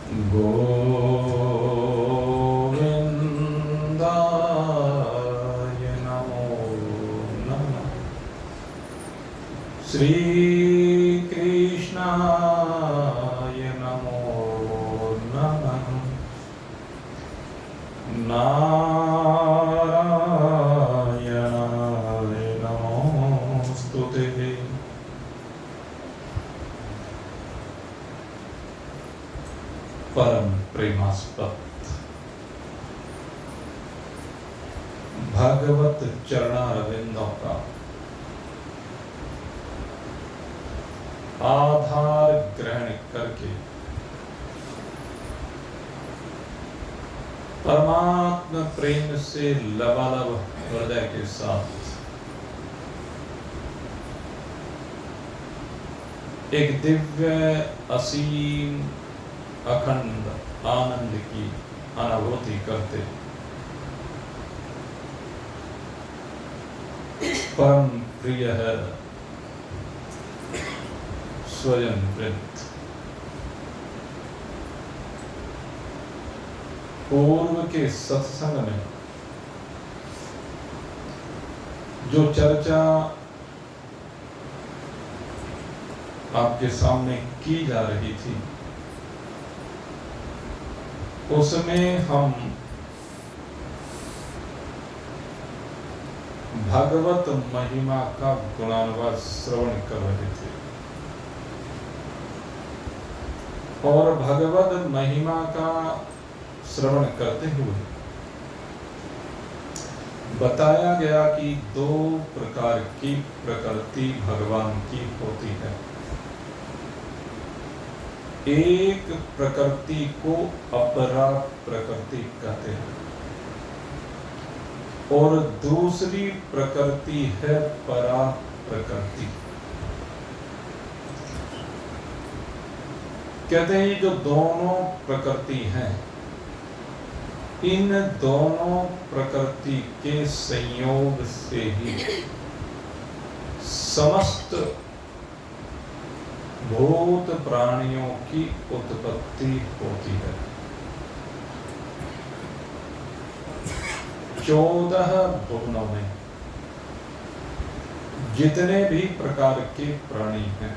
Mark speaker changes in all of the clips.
Speaker 1: गोविन्दाय नमो नमः। श्री कृष्णाय नमो नमः। नारायणाय नमोस्तुते। परम प्रेमास्पद भगवत चरणारविंदों का आधार ग्रहण करके परमात्मा प्रेम से लबालब हृदय के साथ एक दिव्य असीम अखंड आनंद की अनुभूति करते परम प्रिय है स्वयं वृत्त। पूर्व के सत्संग में जो चर्चा आपके सामने की जा रही थी उसमें हम भगवत महिमा का गुणानुवाद श्रवण कर रहे थे और भगवत महिमा का श्रवण करते हुए बताया गया कि दो प्रकार की प्रकृति भगवान की होती है। एक प्रकृति को अपरा प्रकृति कहते हैं और दूसरी प्रकृति है परा प्रकृति। कहते हैं जो दोनों प्रकृति हैं इन दोनों प्रकृति के संयोग से ही समस्त भूत प्राणियों की उत्पत्ति होती है। 14 भुवनों में जितने भी प्रकार के प्राणी हैं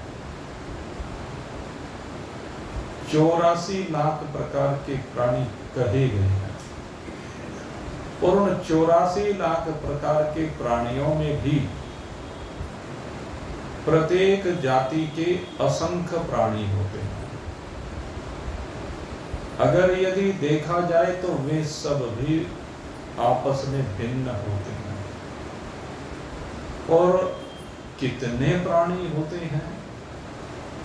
Speaker 1: 84 लाख प्रकार के प्राणी कहे गए हैं और उन 84 लाख प्रकार के प्राणियों में भी प्रत्येक जाति के असंख्य प्राणी होते हैं। अगर यदि देखा जाए तो वे सब भी आपस में भिन्न होते हैं। और कितने प्राणी होते हैं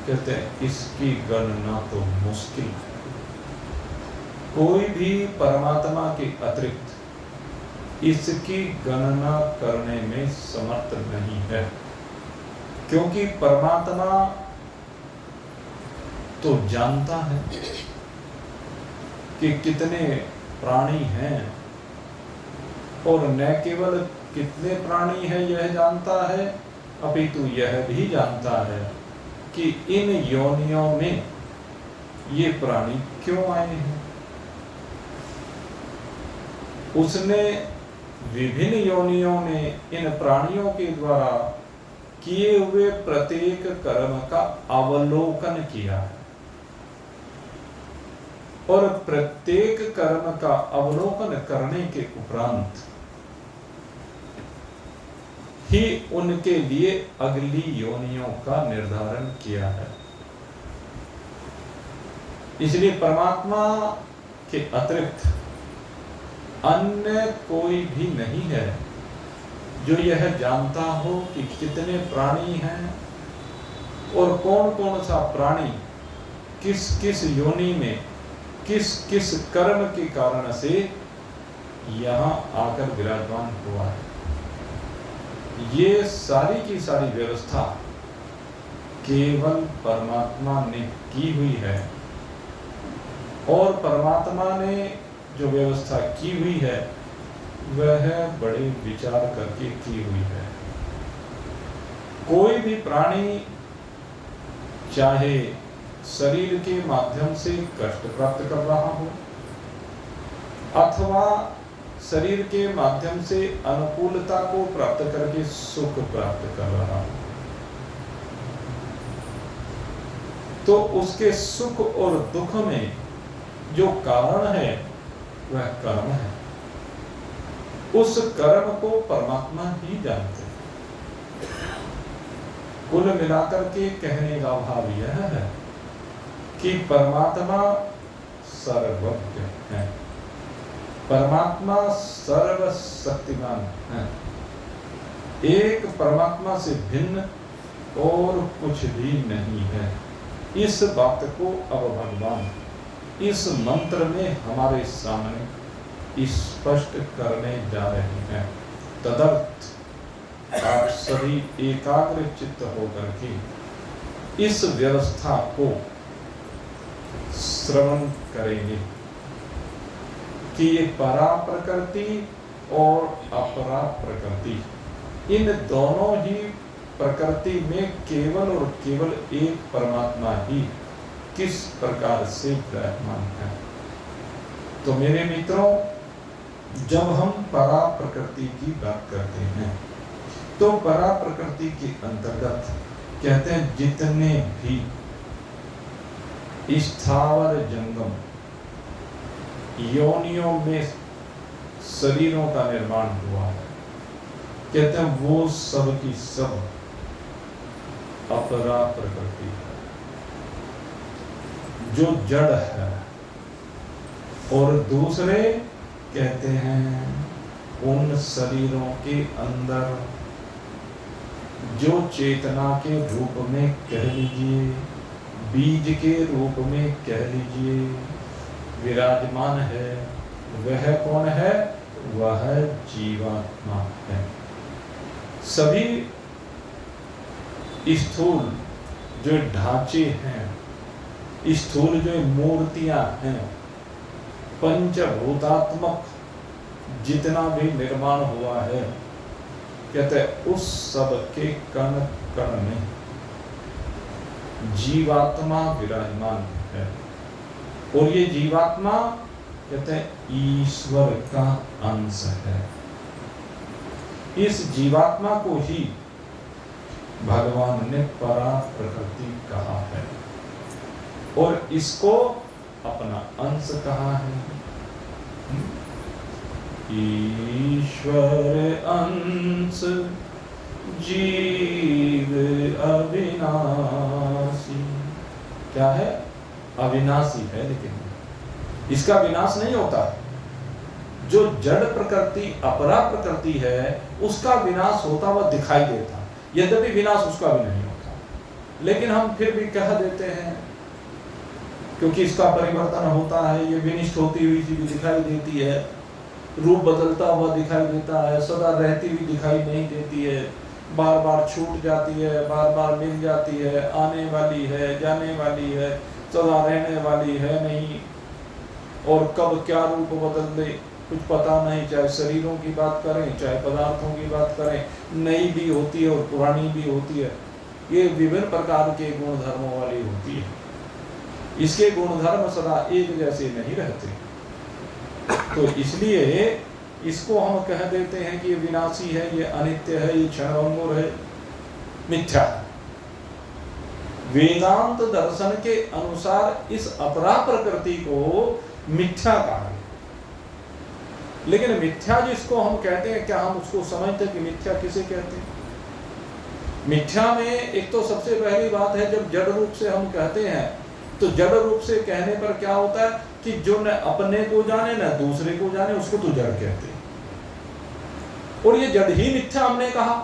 Speaker 1: कहते हैं इसकी गणना तो मुश्किल है। कोई भी परमात्मा के अतिरिक्त इसकी गणना करने में समर्थ नहीं है क्योंकि परमात्मा तो जानता है कि कितने प्राणी हैं और न केवल कितने प्राणी हैं यह जानता है अपितु यह भी जानता है कि इन योनियों में ये प्राणी क्यों आए हैं। उसने विभिन्न योनियों में इन प्राणियों के द्वारा किए हुए प्रत्येक कर्म का अवलोकन किया है और प्रत्येक कर्म का अवलोकन करने के उपरांत ही उनके लिए अगली योनियों का निर्धारण किया है। इसलिए परमात्मा के अतिरिक्त अन्य कोई भी नहीं है जो यह जानता हो कि कितने प्राणी हैं और कौन कौन सा प्राणी किस किस योनि में किस किस कर्म के कारण से यहाँ आकर विराजमान हुआ है। ये सारी की सारी व्यवस्था केवल परमात्मा ने की हुई है और परमात्मा ने जो व्यवस्था की हुई है वह बड़े विचार करके की हुई है। कोई भी प्राणी चाहे शरीर के माध्यम से कष्ट प्राप्त कर रहा हूं, अथवा शरीर के माध्यम से अनुकूलता को प्राप्त करके सुख प्राप्त कर रहा हूं, तो उसके सुख और दुख में जो कारण है वह कर्म है। उस कर्म को परमात्मा ही जानते हैं। कुल मिलाकर के कहने का भाव यह है कि परमात्मा सर्वज्ञ है, परमात्मा सर्वशक्तिमान है। एक परमात्मा से भिन्न और कुछ भी नहीं है। इस बात को अब भगवान इस मंत्र में हमारे सामने स्पष्ट करने जा रहे हैं। तदर्थ आप सभी एकाग्र चित्त होकर के इस व्यवस्था को श्रवण करेंगे कि ये परा प्रकृति और अपरा प्रकृति, इन दोनों ही प्रकृति में केवल और केवल एक परमात्मा ही किस प्रकार से विराजमान है। तो मेरे मित्रों, जब हम परा प्रकृति की बात करते हैं तो परा प्रकृति के अंतर्गत कहते हैं जितने भी स्थावर जंगम योनियों में शरीरों का निर्माण हुआ है, कहते हैं वो सब की सब अपरा प्रकृति है, जो जड़ है। और दूसरे कहते हैं उन शरीरों के अंदर जो चेतना के रूप में कह लीजिए, बीज के रूप में कह लीजिए विराजमान है, वह कौन है? वह जीवात्मा है। सभी स्थूल जो ढांचे हैं, स्थूल जो मूर्तियां हैं, पंचभूतात्मक जितना भी निर्माण हुआ है, कहते हैं उस सब के कण कण में जीवात्मा विराजमान है। और ये जीवात्मा कहते हैं ईश्वर का अंश है। इस जीवात्मा को ही भगवान ने परा प्रकृति कहा है और इसको अपना अंश कहा है। ईश्वर अंश जीव अविनाशी। क्या है? अविनाशी है, लेकिन इसका विनाश नहीं होता। जो जड़ प्रकृति अपरा प्रकृति है उसका विनाश होता हुआ दिखाई देता, यद्यपि विनाश उसका भी नहीं होता, लेकिन हम फिर भी कह देते हैं क्योंकि इसका परिवर्तन होता है, ये विनिष्ट होती हुई भी दिखाई देती है, रूप बदलता हुआ दिखाई देता है, सदा रहती हुई दिखाई नहीं देती है, बार बार छूट जाती है, बार बार मिल जाती है, आने वाली है, जाने वाली है, सदा रहने वाली है नहीं, और कब क्या रूप बदल दे कुछ पता नहीं। चाहे शरीरों की बात करें, चाहे पदार्थों की बात करें, नई भी होती है और पुरानी भी होती है। ये विभिन्न प्रकार के गुण धर्मों वाली होती है। इसके गुणधर्म सदा एक जैसे नहीं रहते, तो इसलिए इसको हम कह देते हैं कि ये विनाशी है, ये अनित्य है, ये क्षणभंगुर है, मिथ्या। वेदांत दर्शन के अनुसार इस अपरा प्रकृति को मिथ्या कहा है। लेकिन मिथ्या जिसको हम कहते हैं, क्या हम उसको समझते हैं कि मिथ्या किसे कहते हैं? मिथ्या में एक तो सबसे पहली बात है, जब जड़ रूप से हम कहते हैं तो जड़ रूप से कहने पर क्या होता है कि जो न अपने को जाने न दूसरे को जाने, उसको तो जड़ कहते हैं। और ये जड़ ही मिथ्या हमने कहा।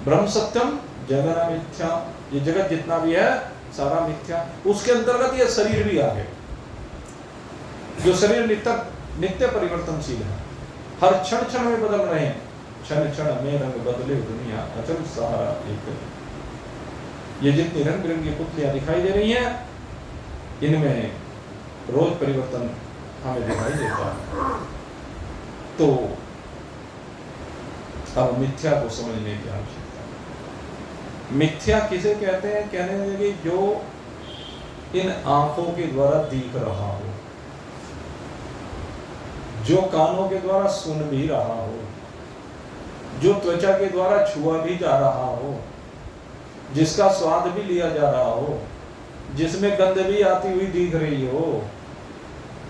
Speaker 1: ब्रह्म सत्यम जगत मिथ्या, ये जगत जितना भी है सारा मिथ्या। उसके अंतर्गत ये शरीर भी आ गए, जो शरीर नित्य परिवर्तनशील है, हर क्षण क्षण में बदल रहे हैं। क्षण क्षण में रंग बदले दुनिया अचल सहारा एक। ये जितनी रंग बिरंगी पुतलियां दिखाई दे रही हैं, इनमें रोज परिवर्तन हमें दिखाई देता है। तो अब मिथ्या को समझने की आवश्यकता है। मिथ्या किसे कहते हैं? कहने लगे जो इन आंखों के द्वारा दिख रहा हो, जो कानों के द्वारा सुन भी रहा हो, जो त्वचा के द्वारा छुआ भी जा रहा हो, जिसका स्वाद भी लिया जा रहा हो, जिसमें गंध भी आती हुई दिख रही हो,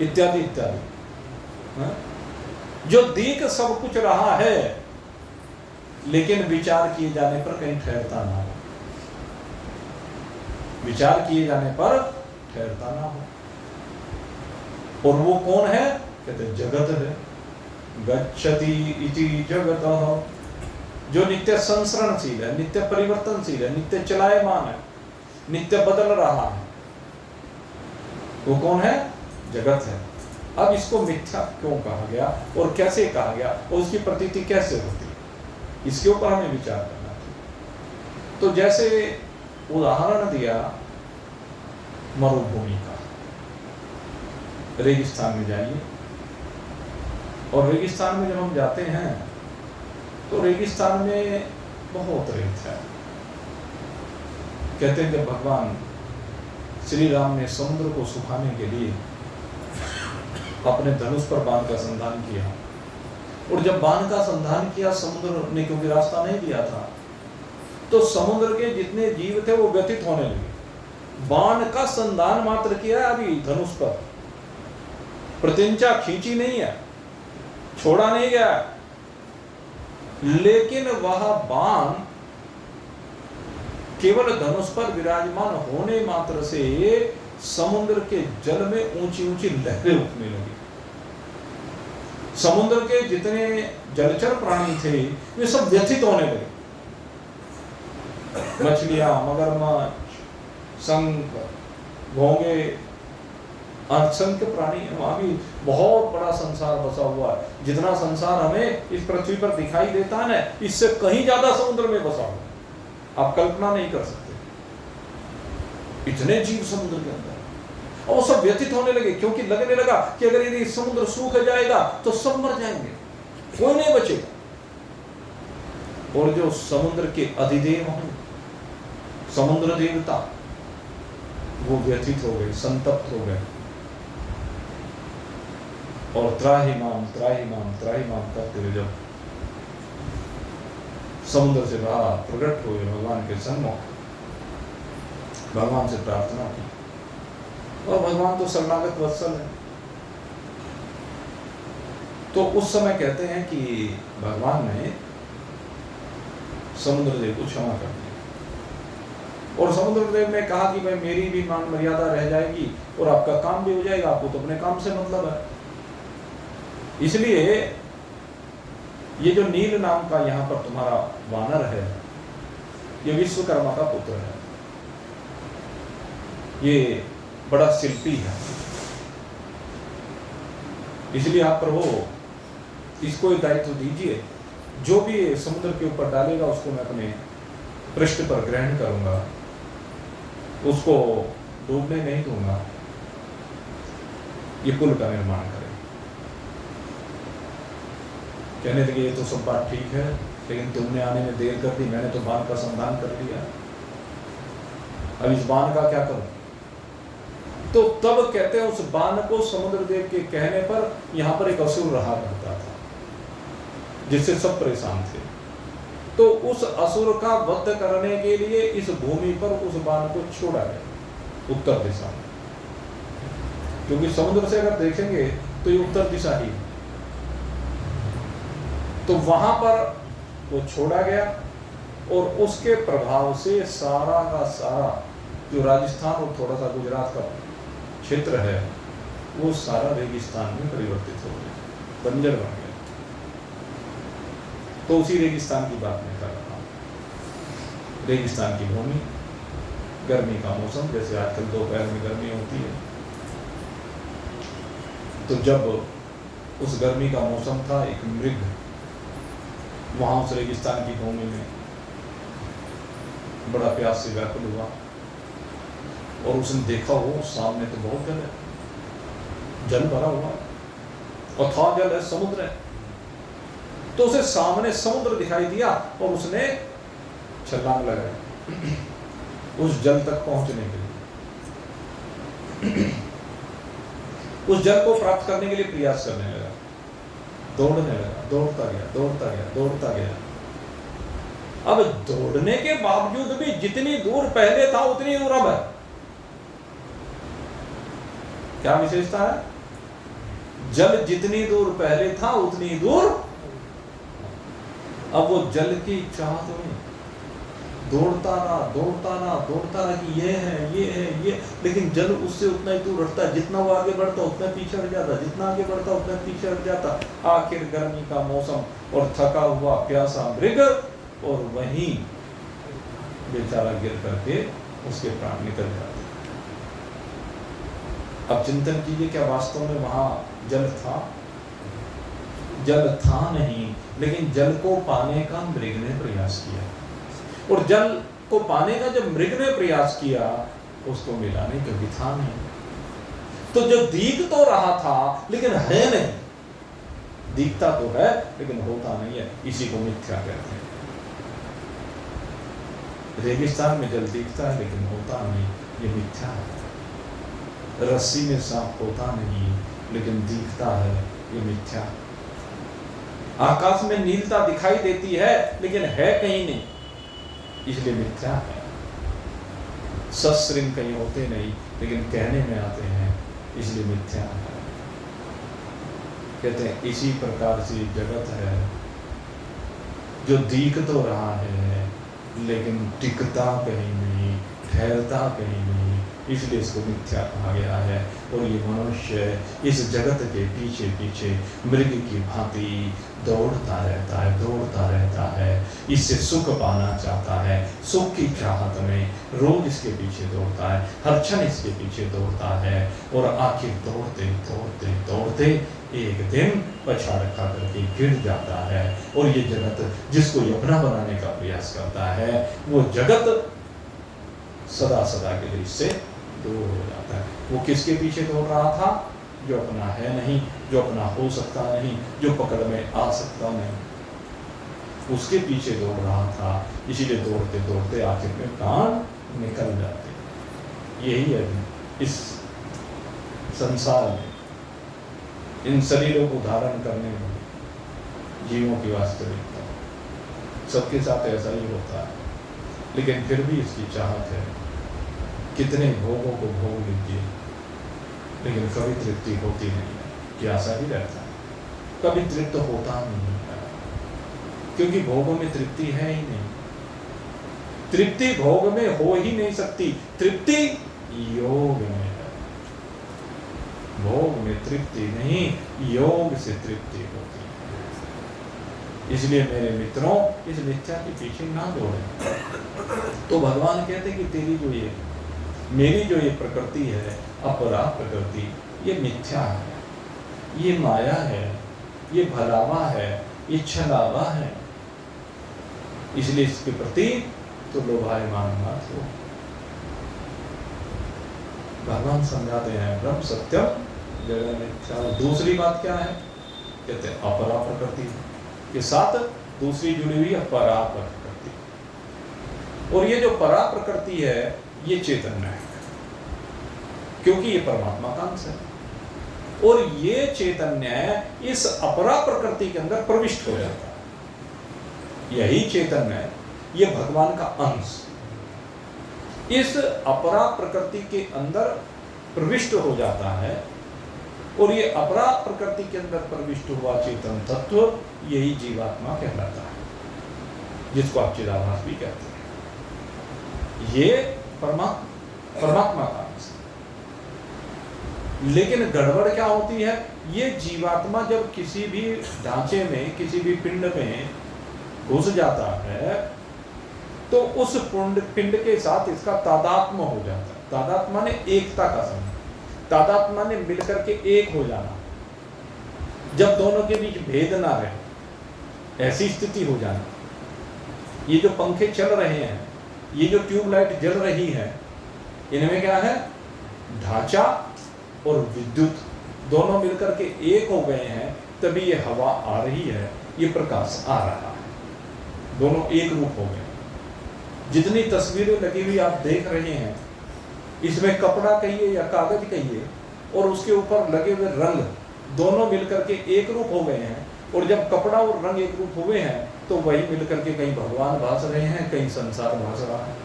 Speaker 1: इत्यादि इत्यादि। जो दिख सब कुछ रहा है, लेकिन विचार किए जाने पर कहीं ठहरता ना हो, विचार किए जाने पर ठहरता ना हो। और वो कौन है? कहते जगत है। गच्छति इति जगतः, जो नित्य संसरणशील है, नित्य परिवर्तनशील है, नित्य चलायमान है, नित्य बदल रहा है, वो कौन है? जगत है। अब इसको मिथ्या क्यों कहा गया और कैसे कहा गया और उसकी प्रतीति कैसे होती है, इसके ऊपर हमें विचार करना चाहिए। तो जैसे उदाहरण दिया मरुभूमि का, रेगिस्तान में जाइए, और रेगिस्तान में जब हम जाते हैं तो रेगिस्तान में बहुत रेत है। कहते हैं जब भगवान श्री राम ने समुद्र को सुखाने के लिए अपने धनुष पर बाण का संधान किया, और जब बाण का संधान किया समुद्र ने, क्योंकि रास्ता नहीं दिया था, तो समुद्र के जितने जीव थे वो व्यथित होने लगे। बाण का संधान मात्र किया अभी धनुष पर, प्रतिंचा खींची नहीं है, छोड़ा नहीं गया, लेकिन वह बाण केवल धनुष पर विराजमान होने मात्र से समुद्र के जल में ऊंची ऊंची लहरें उठने लगी। समुद्र के जितने जलचर प्राणी थे वे सब व्यथित होने लगे। मछलियां, मगरमच्छ, शंख, घोंगे, असंख्य प्राणी, वहां भी बहुत बड़ा संसार बसा हुआ है। जितना संसार हमें इस पृथ्वी पर दिखाई देता है ना, इससे कहीं ज्यादा समुद्र में बसा हुआ, आप कल्पना नहीं कर सकते, इतने जीव समुद्र के अंदर। और वो सब व्यथित होने लगे, क्योंकि लगने लगा कि अगर यदि समुद्र सूख जाएगा तो सब मर जाएंगे, कोई नहीं बचेगा। और जो समुद्र के अधिदेव हैं, समुद्र देवता, वो व्यथित हो गए, संतप्त हो गए, और त्राहिमाम त्राहिमाम त्राहिमाम करते हुए जब समुद्र से बाहर प्रकट हुए भगवान के सन्मुख, भगवान से प्रार्थना की, और भगवान तो शरणागत वत्सल है। तो उस समय कहते हैं कि भगवान ने समुद्र देव को क्षमा कर दिया, और समुद्र देव ने कहा कि भाई मेरी भी मान मर्यादा रह जाएगी और आपका काम भी हो जाएगा, आपको तो अपने काम से मतलब है। इसलिए ये जो नील नाम का यहाँ पर तुम्हारा वानर है, ये विश्वकर्मा का पुत्र है, ये बड़ा शिल्पी है, इसलिए आप प्रभु इसको दायित्व दीजिए, जो भी समुद्र के ऊपर डालेगा उसको मैं अपने पृष्ठ पर ग्रहण करूंगा, उसको डूबने नहीं दूंगा, ये पुल का निर्माण करें। कहने लगे ये तो सब बात ठीक है, लेकिन तुमने आने में देर कर दी, मैंने तो बाण का संधान कर लिया, अब इस बाण का क्या करूं? तो तब कहते हैं उस बाण को समुद्र देव के कहने पर यहाँ पर एक असुर रहा करता था, जिससे सब परेशान थे। तो उस असुर का वध करने के लिए इस भूमि पर उस बाण को छोड़ा गया उत्तर दिशा में, क्योंकि समुद्र से अगर देखेंगे तो ये उत्तर दिशा ही, तो वहां पर वो छोड़ा गया, और उसके प्रभाव से सारा का सारा जो राजस्थान और थोड़ा सा गुजरात का क्षेत्र है वो सारा रेगिस्तान में परिवर्तित हो गया, बंजर बन गया। तो उसी रेगिस्तान की बात मैं कर रहा हूँ। रेगिस्तान की भूमि, गर्मी का मौसम, जैसे आजकल दोपहर में गर्मी होती है, तो जब उस गर्मी का मौसम था, एक मृग वहां उस रेगिस्तान की भूमि में बड़ा प्यास से व्याकुल हुआ, और उसने देखा वो सामने तो बहुत जल है, जल भरा हुआ, अथाह जल है, समुद्र है। तो उसे सामने समुद्र दिखाई दिया और उसने छलांग लगाई उस जल तक पहुंचने के लिए। उस जल को प्राप्त करने के लिए प्रयास करने लगा, दौड़ने लगा, दौड़ता गया, दौड़ता गया, दौड़ता गया। अब दौड़ने के बावजूद भी जितनी दूर पहले था उतनी दूर अब है। क्या विशेषता है? जल जितनी दूर पहले था उतनी दूर अब वो जल की चाहत में दौड़ता रहा कि ये है, लेकिन जल उससे उतना ही दूर हटता है। जितना वो आगे बढ़ता उतना पीछे हट जाता, जितना आगे बढ़ता उतना पीछे हट जाता। आखिर गर्मी का मौसम और थका हुआ प्यासा मृग, और वहीं बेचारा गिर करके उसके प्राण निकल जाते। अब चिंतन कीजिए, क्या वास्तव में वहां जल था? जल था नहीं, लेकिन जल को पाने का मृग ने प्रयास किया, और जल को पाने का जब मृग ने प्रयास किया उसको मिला नहीं, क्योंकि था नहीं। तो जो दिख तो रहा था लेकिन है नहीं, दिखता तो है लेकिन होता नहीं है, इसी को मिथ्या कहते हैं। रेगिस्तान में जल दिखता है लेकिन होता नहीं, ये मिथ्या है। रस्सी में सांप होता नहीं लेकिन दिखता है, ये मिथ्या। आकाश में नीलता दिखाई देती है लेकिन है कहीं नहीं, इसलिए मिथ्या है। सश्रिंग कहीं होते नहीं लेकिन कहने में आते हैं, इसलिए मिथ्या है। कहते हैं इसी प्रकार से जगत है जो दिख तो रहा है लेकिन टिकता कहीं नहीं, ठहरता कहीं नहीं, इसलिए इसको मिथ्या कहा गया है। और ये मनुष्य इस जगत के पीछे पीछे मृग की भांति दौड़ता रहता है, इससे सुख पाना चाहता है, सुख की चाहत में रोज इसके पीछे दौड़ता है, हर क्षण इसके पीछे दौड़ता है, और आखिर दौड़ते एक दिन पछाड़ खा करके गिर जाता है। और ये जगत जिसको ये अपना बनाने का प्रयास करता है, वो जगत सदा सदा के लिए इससे दूर हो जाता है। वो किसके पीछे दौड़ रहा था? जो अपना है नहीं, जो अपना हो सकता नहीं, जो पकड़ में आ सकता नहीं, उसके पीछे दौड़ रहा था। इसीलिए दौड़ते दौड़ते आखिर में प्राण निकल जाते। यही है इस संसार में, इन शरीरों को धारण करने में जीवों की वास्तविकता। सबके साथ ऐसा ही होता है, लेकिन फिर भी इसकी चाहत है, कितने भोगों को भोग लीजिए, लेकिन कभी तृप्ति होती नहीं है, प्यासा ही रहता है, कभी तृप्त होता नहीं है, क्योंकि भोगों में तृप्ति है ही नहीं। तृप्ति भोग में हो ही नहीं सकती, तृप्ति योग में है। भोग में तृप्ति नहीं, योग से तृप्ति होती है। इसलिए मेरे मित्रों, इस मिथ्या के पीछे ना दौड़ें। तो भगवान कहते कि तेरी जो ये मेरी जो ये प्रकृति है, अपरा प्रकृति, ये मिथ्या है, ये माया है, ये भलावा है, ये छलावा है, इसलिए इसके प्रति तो लोभायमान मत हो। भगवान समझाते हैं ब्रह्म सत्यम जगत मिथ्या। दूसरी बात क्या है? कहते हैं अपरा प्रकृति के साथ दूसरी जुड़ी हुई अपरा प्रकृति, और ये जो परा प्रकृति है ये चैतन्य है, क्योंकि ये परमात्मा का अंश है, और ये चैतन्य इस अपरा प्रकृति के अंदर प्रविष्ट हो जाता है। यही चैतन्य है, ये भगवान का अंश इस अपरा प्रकृति के अंदर प्रविष्ट हो जाता है, और ये अपरा प्रकृति के अंदर प्रविष्ट हुआ चेतन तत्व यही जीवात्मा कहलाता है, जिसको आप चिदाभास भी कहते हैं। ये परमात्मा का अंश है। लेकिन गड़बड़ क्या होती है? ये जीवात्मा जब किसी भी ढांचे में, किसी भी पिंड में घुस जाता है, तो उस पिंड के साथ इसका तादात्म्य हो जाता है। तादात्म्य ने एकता का संबंध, तादात्म्य ने मिलकर के एक हो जाना। जब दोनों के बीच भेद ना रहे, ऐसी स्थिति हो जाना। ये जो पंखे चल रहे हैं, ये जो ट्यूबलाइट जल रही है, इनमें क्या है? ढांचा और विद्युत दोनों मिलकर के एक हो गए हैं, तभी ये हवा आ रही है, ये प्रकाश आ रहा है, दोनों एक रूप हो गए। जितनी तस्वीरें लगी हुई आप देख रहे हैं, इसमें कपड़ा कहिए या कागज कहिए और उसके ऊपर लगे हुए रंग दोनों मिलकर के एक रूप हो गए हैं, और जब कपड़ा और रंग एक रूप हुए हैं तो वही मिलकर के कहीं भगवान भास रहे हैं, कहीं संसार भास रहा है।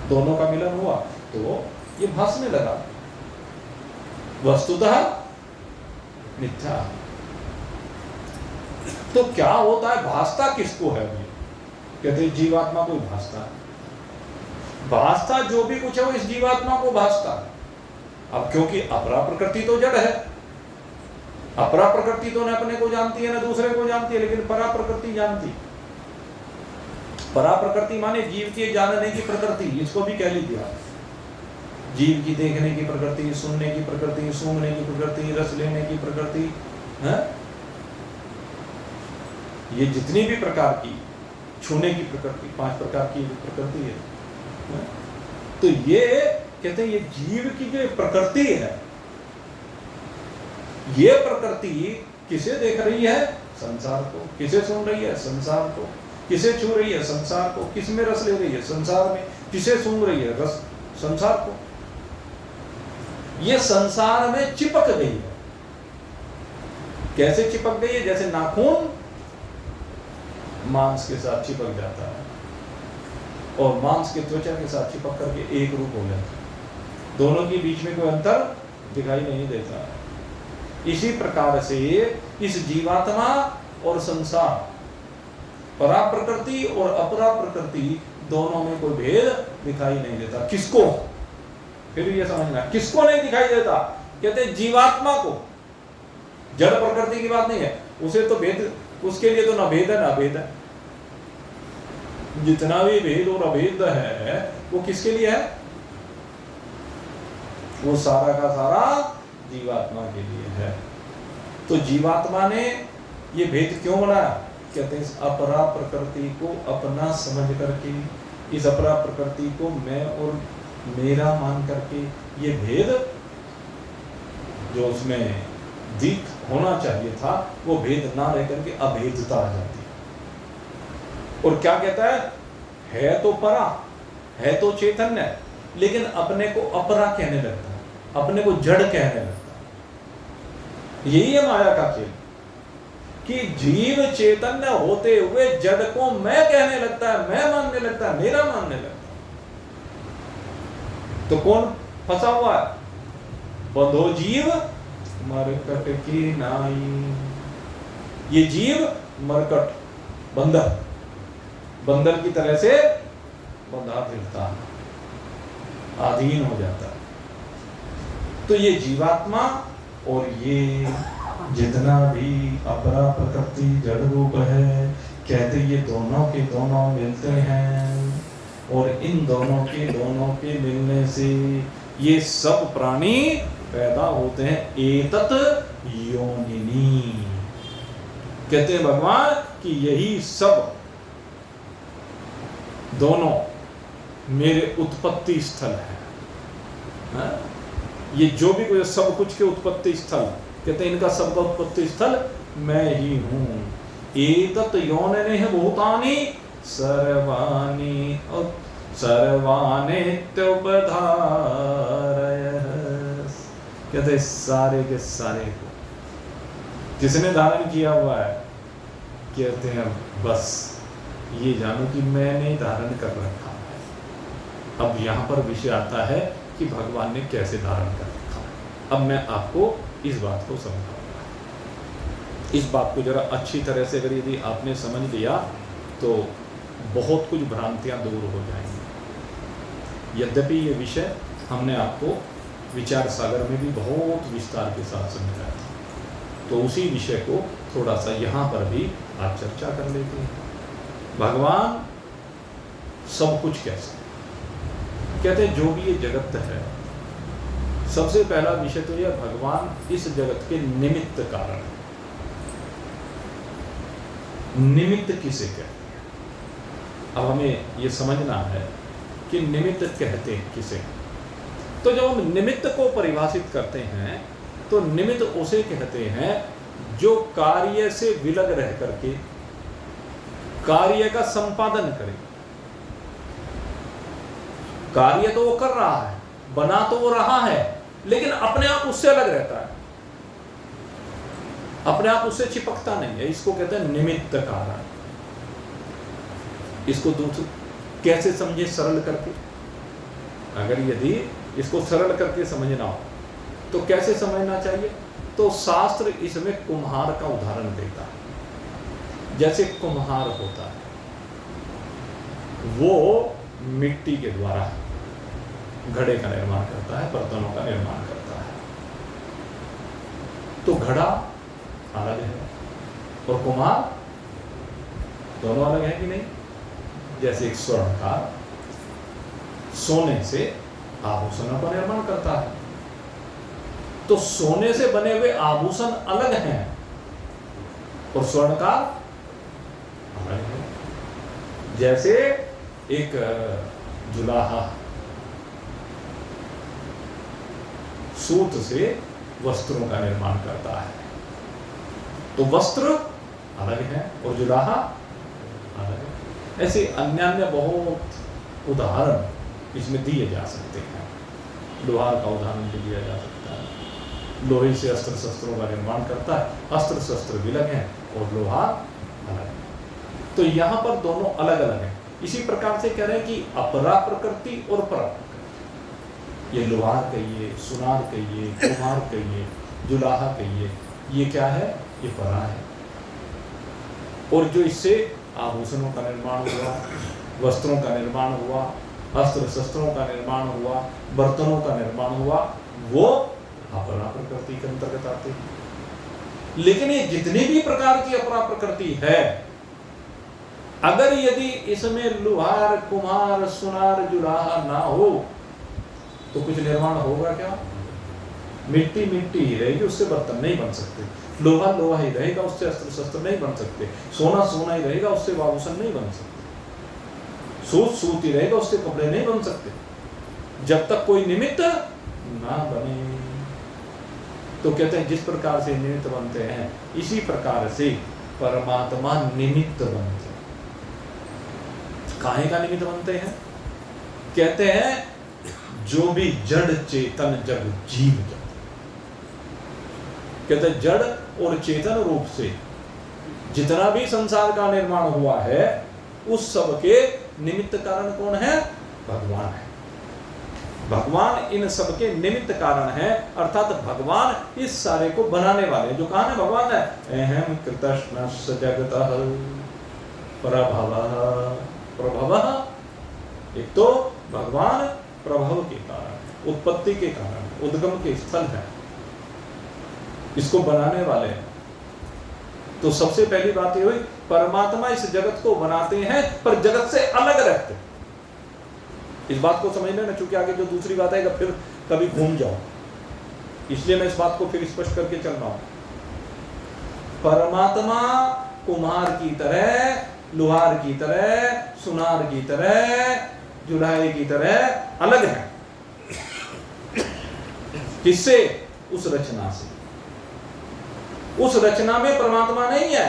Speaker 1: दोनों का मिलन हुआ तो ये भासने लगा, वस्तुतः मिथ्या। तो क्या होता है, भासता किसको है? कहते हैं जीवात्मा को भासता है। भासता जो भी कुछ है वो इस जीवात्मा को भासता है। अब क्योंकि अपरा प्रकृति तो जड़ है, अपरा प्रकृति तो न अपने को जानती है न दूसरे को जानती है, लेकिन परा प्रकृति जानती। परा प्रकृति माने जीव के जानने की प्रकृति, इसको भी कह लीजिए आप। जीव की देखने की प्रकृति, सुनने की प्रकृति, सूंघने की प्रकृति, रस लेने की प्रकृति है, ये जितनी भी प्रकार की, छूने की प्रकृति, 5 प्रकार की प्रकृति है। तो ये कहते हैं ये जीव की जो प्रकृति है, ये प्रकृति किसे देख रही है? संसार को। किसे सुन रही है? संसार को। किसे छू रही है? संसार को। किस में रस ले रही है? संसार में। किसे सूंघ रही है? रस, संसार को। ये संसार में चिपक गई है। कैसे चिपक गई है? जैसे नाखून मांस के साथ चिपक जाता है और मांस के त्वचा के साथ चिपक करके एक रूप हो जाता है, दोनों के बीच में कोई अंतर दिखाई नहीं देता। इसी प्रकार से इस जीवात्मा और संसार, परा प्रकृति और अपरा प्रकृति, दोनों में कोई भेद दिखाई नहीं देता। किसको? फिर ये समझना, किसको नहीं दिखाई देता? कहते हैं जीवात्मा को। जड़ प्रकृति की बात नहीं है, उसे तो भेद, उसके लिए तो ना भेद है ना भेद है। जितना भी भेद और अभेद है वो किसके लिए है? वो सारा का सारा जीवात्मा के लिए है। तो जीवात्मा ने ये भेद क्यों बनाया? कहते हैं इस अपरा प्रकृति को अपना समझ करके, इस अपरा प्रकृति को मैं और मेरा मान करके, ये भेद जो उसमें दिख होना चाहिए था वो भेद ना रह करके अभेदता आ जाती है। और क्या कहता है तो परा, है तो चैतन्य, लेकिन अपने को अपरा कहने लगता है, अपने को जड़ कहने लगता है। यही है माया का खेल कि जीव चैतन्य होते हुए जड़ को मैं कहने लगता है, मैं मानने लगता है, मेरा मानने लगता है। तो कौन फंसा हुआ है? बंधो जीव मरकट की नाई। ये जीव मरकट, बंदर, बंदर की तरह से बंधा फिरता है, अधीन हो जाता है। तो ये जीवात्मा और ये जितना भी अपरा प्रकृति जड़ रूप है, कहते ये दोनों के दोनों मिलते हैं, और इन दोनों के मिलने से ये सब प्राणी पैदा होते हैं। एतत योनिनी, कहते हैं भगवान कि यही सब दोनों मेरे उत्पत्ति स्थल है। ये जो भी कोई सब कुछ के उत्पत्ति स्थल, कहते हैं इनका सबका उत्पत्ति स्थल मैं ही हूं। एतत योनिने भूतानि सर्वाणि सर्वानित्युपधारय, कहते सारे के सारे को किसने धारण किया हुआ है? कहते हैं बस ये जानो कि मैंने धारण कर रखा है। अब यहाँ पर विषय आता है कि भगवान ने कैसे धारण कर रखा है। अब मैं आपको इस बात को समझाऊंगा। इस बात को जरा अच्छी तरह से अगर यदि आपने समझ लिया तो बहुत कुछ भ्रांतियाँ दूर हो जाएंगी। यद्यपि ये विषय हमने आपको विचार सागर में भी बहुत विस्तार के साथ समझाया था, तो उसी विषय को थोड़ा सा यहाँ पर भी आप चर्चा कर लेते हैं। भगवान सब कुछ कैसे, कहते हैं जो भी ये जगत है, सबसे पहला विषय तो यह भगवान इस जगत के निमित्त कारण है। निमित्त किसे कहते हैं? अब हमें ये समझना है कि निमित्त कहते हैं किसे। तो जब हम निमित्त को परिभाषित करते हैं तो निमित्त उसे कहते हैं जो कार्य से विलग रह करके कार्य का संपादन करे। कार्य तो वो कर रहा है, बना तो वो रहा है, लेकिन अपने आप उससे अलग रहता है, अपने आप उससे चिपकता नहीं है। इसको कहते हैं निमित्त कारण। इसको दूसरे कैसे समझे सरल करके? अगर यदि इसको सरल करके समझना हो तो कैसे समझना चाहिए? तो शास्त्र इसमें कुम्हार का उदाहरण देता है। जैसे कुम्हार होता है, वो मिट्टी के द्वारा घड़े का निर्माण करता है, बर्तनों का निर्माण करता है। तो घड़ा अलग है और कुम्हार दोनों अलग है कि नहीं? जैसे एक स्वर्णकार सोने से आभूषणों का निर्माण करता है, तो सोने से बने हुए आभूषण अलग हैं और स्वर्णकार अलग है। जैसे एक जुलाहा सूत से वस्त्रों का निर्माण करता है, तो वस्त्र अलग है और जुलाहा अलग है। ऐसे अन्य बहुत उदाहरण इसमें दिए जा सकते हैं। लोहार का उदाहरण भी दिया जा सकता है। लोहे से अस्त्र शस्त्रों का निर्माण करता है, अस्त्र शस्त्र भी अलग हैं और लोहार अलग है। तो यहाँ पर दोनों अलग अलग हैं। इसी प्रकार से कह रहे हैं कि अपरा प्रकृति और परा प्रकृति। ये लोहार कहिए, सुनार कहिए, कुम्हार कहिए, जुलाहा कहिए, ये क्या है? ये परा है। और जो इससे आभूषणों का निर्माण हुआ, वस्त्रों का निर्माण हुआ, अस्त्र शस्त्रों का निर्माण हुआ, बर्तनों का निर्माण हुआ, वो अपरा प्रकृति के अंतर्गत आते हैं। लेकिन ये जितनी भी प्रकार की अपरा प्रकृति है, अगर यदि इसमें लोहार, कुम्हार, सुनार, जुलाहा ना हो तो कुछ निर्माण होगा क्या? मिट्टी मिट्टी ही रहेगी, उससे बर्तन नहीं बन सकते। लोहा लोहा ही रहेगा, उससे अस्त्र शस्त्र नहीं बन सकते। सोना सोना ही रहेगा, उससे आभूषण नहीं बन सकते। सूत सूत ही रहेगा, उससे कपड़े नहीं बन सकते, जब तक कोई निमित्त ना बने। तो कहते हैं जिस प्रकार से निमित्त बनते हैं, इसी प्रकार से परमात्मा निमित्त बनते हैं। काहे का निमित्त बनते हैं? कहते हैं जो भी जड़ चेतन जग जीव जग, कहते हैं जड़ और चेतन रूप से जितना भी संसार का निर्माण हुआ है, उस सब के निमित्त कारण कौन है? भगवान है। भगवान इन सब के निमित्त कारण है, अर्थात भगवान इस सारे को बनाने वाले। जो कहा ना भगवान है, अहम कृतस्नस्य जगतः प्रभवः। प्रभवः एक तो भगवान प्रभव के कारण, उत्पत्ति के कारण, उद्गम के स्थल है, इसको बनाने वाले हैं। तो सबसे पहली बात ये हुई, परमात्मा इस जगत को बनाते हैं पर जगत से अलग रहते हैं। इस बात को समझ लेना, चूंकि आगे जो दूसरी बात है फिर कभी घूम जाओ, इसलिए मैं इस बात को फिर स्पष्ट करके चल रहा हूं। परमात्मा कुम्हार की तरह, लोहार की तरह, सुनार की तरह, जुलाहे की तरह अलग है। किससे? उस रचना से। उस रचना में परमात्मा नहीं है।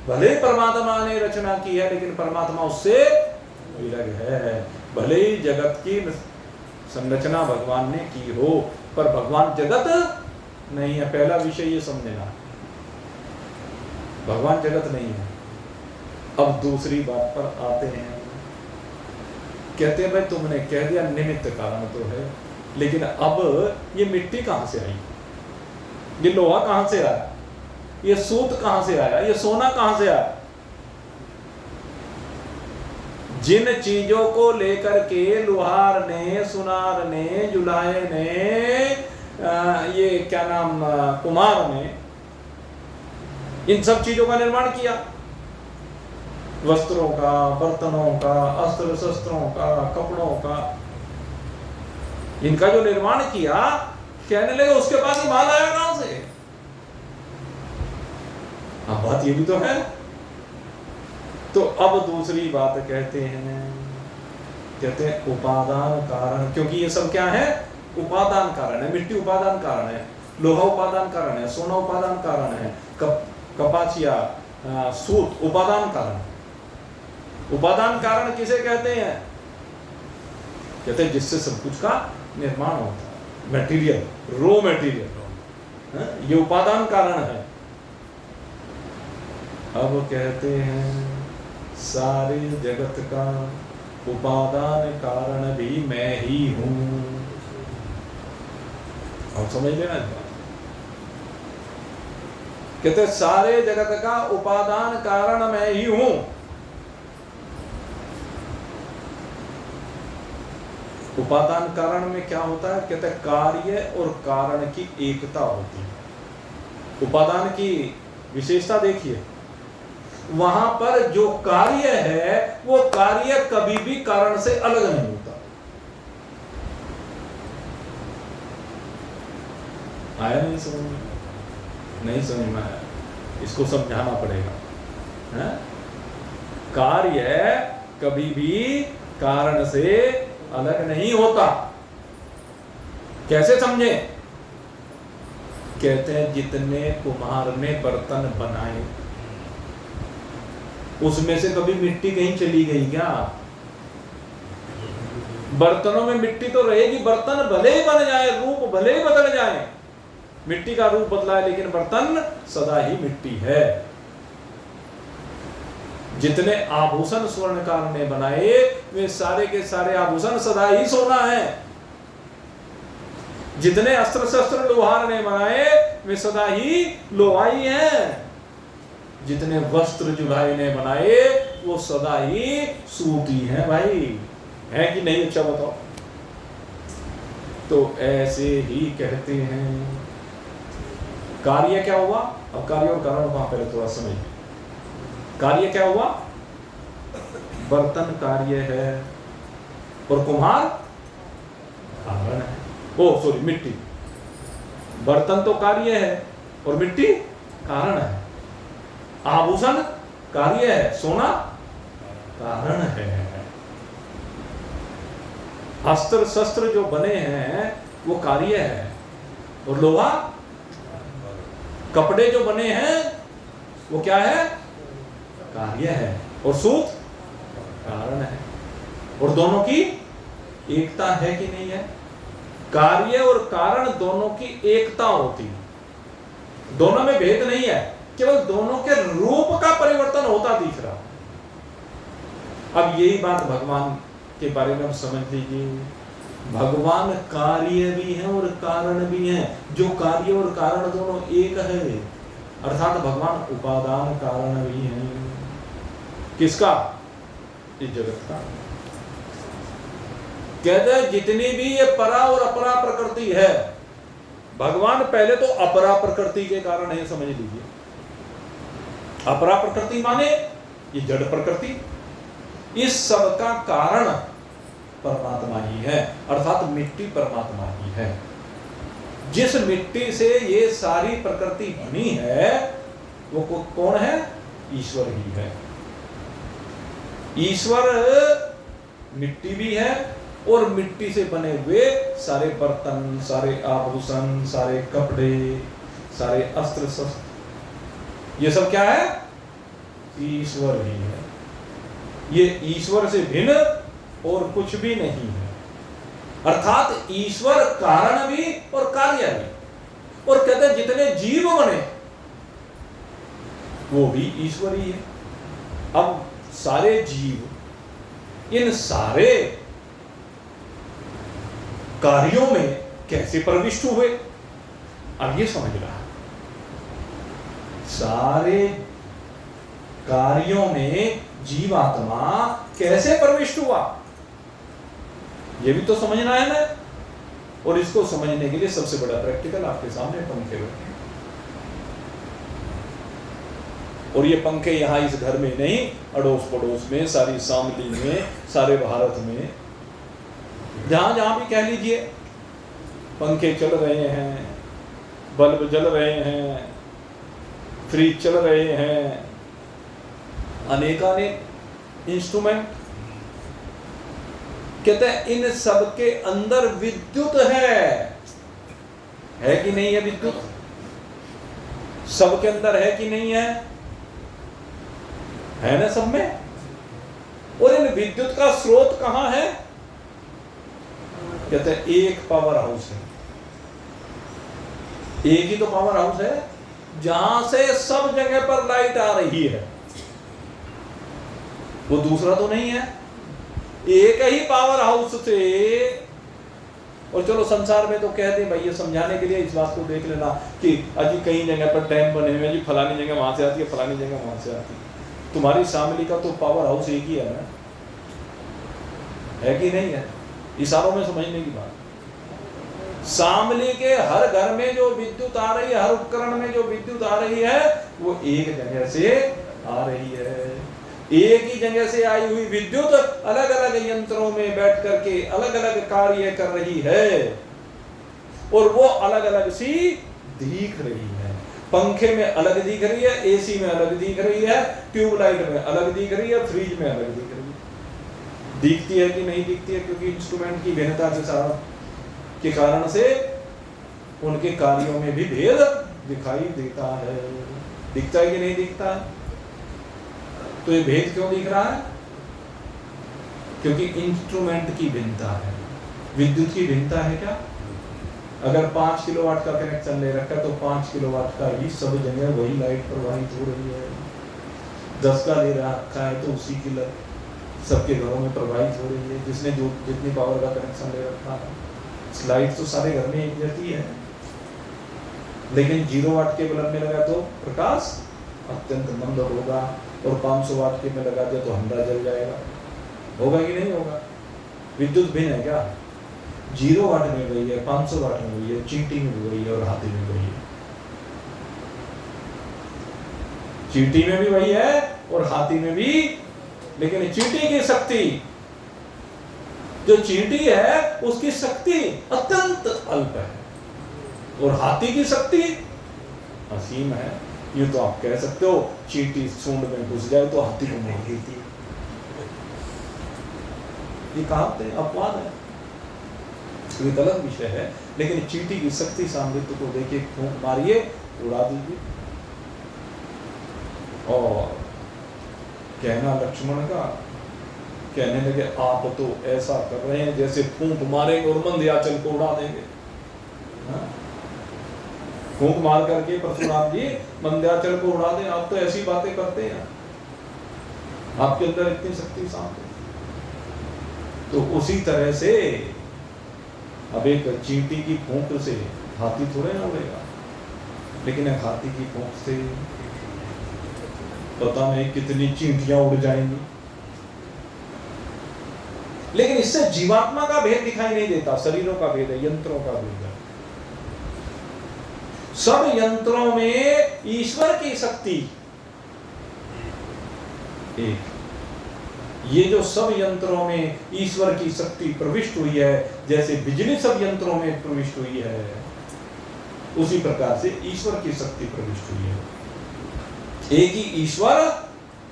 Speaker 1: भले परमात्मा ने रचना की है, लेकिन परमात्मा उससे अलग है। भले ही जगत की संरचना भगवान ने की हो, पर भगवान जगत नहीं है। पहला विषय ये समझना, भगवान जगत नहीं है। अब दूसरी बात पर आते हैं। कहते हैं भाई तुमने कह दिया निमित्त कारण तो है, लेकिन अब ये मिट्टी कहां से आई? ये लोहा कहां से आया? ये सूत कहां से आया? ये सोना कहां से आया? जिन चीजों को लेकर के लोहार ने, सुनार ने, जुलाहे ने, ये क्या नाम, कुम्हार ने इन सब चीजों का निर्माण किया, वस्त्रों का, बर्तनों का, अस्त्र शस्त्रों का, कपड़ों का, इनका जो निर्माण किया, कहने लगे उसके पास माल आया कहां से? अब बात ये भी तो है। तो अब दूसरी बात कहते हैं उपादान कारण, क्योंकि ये सब क्या है? उपादान कारण है। मिट्टी उपादान कारण है, लोहा उपादान कारण है, सोना उपादान कारण है, कपासिया, सूत उपादान कारण। उपादान कारण किसे कहते हैं? कहते हैं जिससे सब कुछ का निर्माण होता है, मटेरियल, रो मटेरियल, ये उपादान कारण है। अब कहते हैं सारे जगत का उपादान कारण भी मैं ही हूं। और समझ लेना इस बात। कहते सारे जगत का उपादान कारण मैं ही हूं। उपादान कारण में क्या होता है? कहते हैं कार्य और कारण की एकता होती है। उपादान की विशेषता देखिए, वहां पर जो कार्य है वो कार्य कभी भी कारण से अलग नहीं होता। आया नहीं समझ में? नहीं समझ में आया, इसको समझाना पड़ेगा। है? कार्य कभी भी कारण से अलग नहीं होता। कैसे समझे? कहते हैं जितने कुम्हार ने बर्तन बनाए उसमें से कभी मिट्टी कहीं चली गई क्या? बर्तनों में मिट्टी तो रहेगी, बर्तन भले ही बन जाए, रूप भले ही बदल जाए, मिट्टी का रूप बदला है लेकिन बर्तन सदा ही मिट्टी है। जितने आभूषण स्वर्णकार ने बनाए वे सारे के सारे आभूषण सदा ही सोना है। जितने अस्त्र शस्त्र लोहार ने बनाए वे सदा ही लोहाई हैं। जितने वस्त्र जुलाही ने बनाए वो सदा ही सूती हैं। भाई है कि नहीं? अच्छा बताओ। तो ऐसे ही कहते हैं कार्य क्या हुआ? अब कार्य और कारण वहां पहले थोड़ा समझ। कार्य क्या हुआ? बर्तन कार्य है और कुम्हार कारण है। ओ सॉरी, मिट्टी। बर्तन तो कार्य है और मिट्टी कारण है। आभूषण कार्य है, सोना कारण है। अस्त्र शस्त्र जो बने हैं वो कार्य है और लोहा, कपड़े जो बने हैं वो क्या है? कार्य है और सूत कारण है। और दोनों की एकता है कि नहीं है? कार्य और कारण दोनों की एकता होती है, दोनों में भेद नहीं है, केवल दोनों के रूप का परिवर्तन होता दिख रहा। अब यही बात भगवान के बारे में हम समझ लीजिए। भगवान कार्य भी है और कारण भी है। जो कार्य और कारण दोनों एक है, अर्थात भगवान उपादान कारण भी है। किसका? इस जगत का। कहते हैं जितनी भी ये परा और अपरा प्रकृति है, भगवान पहले तो अपरा प्रकृति के कारण है, समझ लीजिए। अपरा प्रकृति माने ये जड़ प्रकृति, इस सब का कारण परमात्मा ही है, अर्थात मिट्टी परमात्मा ही है। जिस मिट्टी से ये सारी प्रकृति बनी है वो कौन है? ईश्वर ही है। ईश्वर मिट्टी भी है और मिट्टी से बने हुए सारे बर्तन, सारे आभूषण, सारे कपड़े, सारे अस्त्र शस्त्र, ये सब क्या है? ईश्वर ही है। ये ईश्वर से भिन्न और कुछ भी नहीं है। अर्थात ईश्वर कारण भी और कार्य भी। और कहते हैं जितने जीव बने वो भी ईश्वर ही है। अब सारे जीव इन सारे कार्यों में कैसे प्रविष्ट हुए, अब ये समझ रहा। सारे कार्यों में जीवात्मा कैसे प्रविष्ट हुआ ये भी तो समझना है ना। और इसको समझने के लिए सबसे बड़ा प्रैक्टिकल आपके सामने पंखे रखे। और ये पंखे यहाँ इस घर में नहीं, अड़ोस पड़ोस में, सारी शामली में, सारे भारत में, जहां जहां भी कह लीजिए पंखे चल रहे हैं, बल्ब जल रहे हैं, फ्रिज चल रहे हैं, अनेकानेक इंस्ट्रूमेंट। कहते हैं इन सब के अंदर विद्युत है कि नहीं है? विद्युत सबके अंदर है कि नहीं है? है ना सब में। और इन विद्युत का स्रोत कहां है? कहते हैं एक पावर हाउस है, एक ही तो पावर हाउस है जहां से सब जगह पर लाइट आ रही है, वो दूसरा तो नहीं है। एक ही पावर हाउस से, और चलो संसार में तो कहते भाई ये समझाने के लिए इस बात को देख लेना कि अजी कई जगह पर डैम बने हुए, जी फलानी जगह वहां से आती है, फलानी जगह वहां से आती है। तुम्हारी शामली का तो पावर हाउस एक ही है ना, है कि नहीं है? इशारों में समझने की बात। शामली के हर घर में जो विद्युत आ रही है, हर उपकरण में जो विद्युत आ रही है, वो एक जगह से आ रही है। एक ही जगह से आई हुई विद्युत अलग अलग यंत्रों में बैठ करके अलग अलग कार्य कर रही है, और वो अलग अलग सी दिख रही है। पंखे में अलग दिख रही है, एसी में अलग दिख रही है, ट्यूबलाइट में अलग दिख रही है, फ्रिज में अलग दिख रही है। दिखती है कि नहीं दिखती है? क्योंकि इंस्ट्रूमेंट की भिन्नता के कारण से उनके कार्यों में भी भेद दिखाई देता है। दिखता है कि नहीं दिखता है? तो ये भेद क्यों दिख रहा है? क्योंकि इंस्ट्रूमेंट की भिन्नता है। विद्युत की भिन्नता है क्या? अगर 5 किलोवाट का कनेक्शन ले रखा है तो 5 किलोवाट का ही सब जगह वही लाइट प्रवाहित हो रही है। 10 का ले रखा है तो उसी की सबके घरों में प्रवाहित हो रही है। जिसने जो जितनी पावर का कनेक्शन ले रखा है, लाइट तो सारे घर में एक जैसी है, लेकिन 0 वाट के बल्ब में लगा तो प्रकाश अत्यंत मंद होगा, और 500 वाट के में लगा दिया तो अंधा जल जाएगा। होगा कि नहीं होगा? विद्युत भिन्न है क्या? 0 वाट में वही है, 500 वाट में वही है, चींटी में भी वही है, और हाथी में वही है। चींटी में भी वही है और हाथी में भी, लेकिन चींटी की शक्ति, जो चींटी है उसकी शक्ति अत्यंत अल्प है, और हाथी की शक्ति असीम है। ये तो आप कह सकते हो चींटी सूंड में घुस जाए तो हाथी को मार देती है। ये कहावत है, अपवाद है, ये गलत विषय है। लेकिन चींटी की शक्ति सामर्थ्य को देखिए, फूंक मारिए उड़ा दीजिए। और कहना लक्ष्मण का, कहने लगे आप तो ऐसा कर रहे हैं जैसे फूंक मारेंगे और मंदयाचल को उड़ा देंगे। फूंक मार करके परशुराम जी मंदयाचल को उड़ा दें, आप तो ऐसी बातें करते हैं, आपके अंदर इतनी शक्ति शांत है। तो उसी तरह से अब एक चींटी की फूंक से हाथी थोड़े ना उड़ेगा, लेकिन एक हाथी की फूंक से पता नहीं कितनी चींटियां उड़ जाएंगी। लेकिन इससे जीवात्मा का भेद दिखाई नहीं देता, शरीरों का भेद है, यंत्रों का भेद है। सब यंत्रों में ईश्वर की शक्ति एक, ये जो सब यंत्रों में ईश्वर की शक्ति प्रविष्ट हुई है, जैसे बिजली सब यंत्रों में प्रविष्ट हुई है, उसी प्रकार से ईश्वर की शक्ति प्रविष्ट हुई है। एक ही ईश्वर